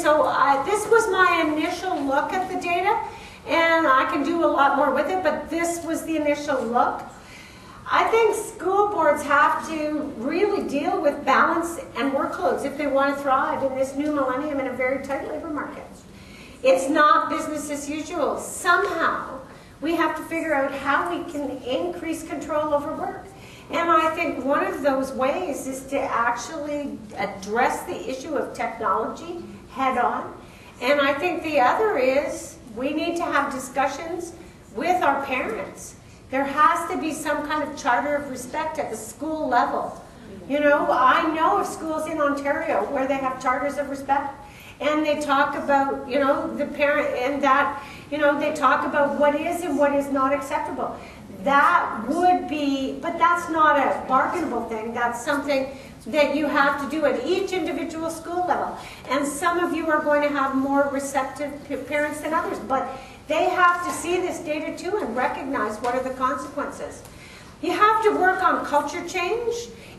so this was my initial look at the data, and I can do a lot more with it, but this was the initial look. I think school boards have to really deal with balance and workloads if they want to thrive in this new millennium in a very tight labor market. It's not business as usual. Somehow, we have to figure out how we can increase control over work. And I think one of those ways is to actually address the issue of technology head on. And I think the other is we need to have discussions with our parents. There has to be some kind of charter of respect at the school level. You know, I know of schools in Ontario where they have charters of respect, and they talk about, you know, the parent, and that, you know, they talk about what is and what is not acceptable. That would be, but that's not a bargainable thing. That's something that you have to do at each individual school level. And some of you are going to have more receptive parents than others, but they have to see this data too and recognize what are the consequences. You have to work on culture change.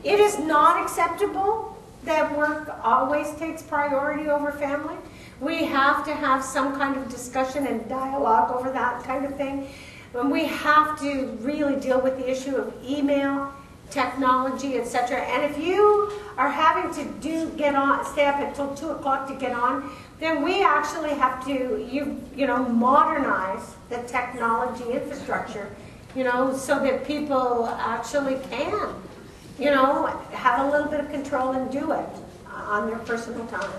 It is not acceptable that work always takes priority over family. We have to have some kind of discussion and dialogue over that kind of thing. And we have to really deal with the issue of email, technology, etc. And if you are having to stay up until 2 o'clock to get on, then we actually have to, you know, modernize the technology infrastructure, you know, so that people actually can, you know, have a little bit of control and do it on their personal time.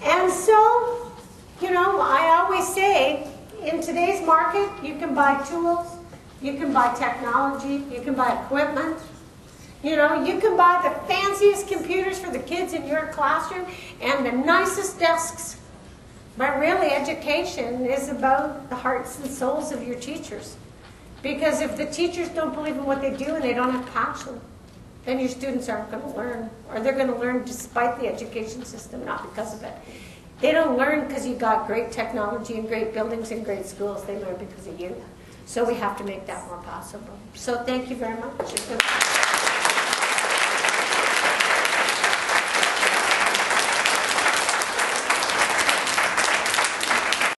And so, you know, I always say, in today's market, you can buy tools, you can buy technology, you can buy equipment. You know, you can buy the fanciest computers for the kids in your classroom and the nicest desks. But really, education is about the hearts and souls of your teachers. Because if the teachers don't believe in what they do and they don't have passion, then your students aren't going to learn. Or they're going to learn despite the education system, not because of it. They don't learn because you got great technology and great buildings and great schools. They learn because of you. So we have to make that more possible. So thank you very much.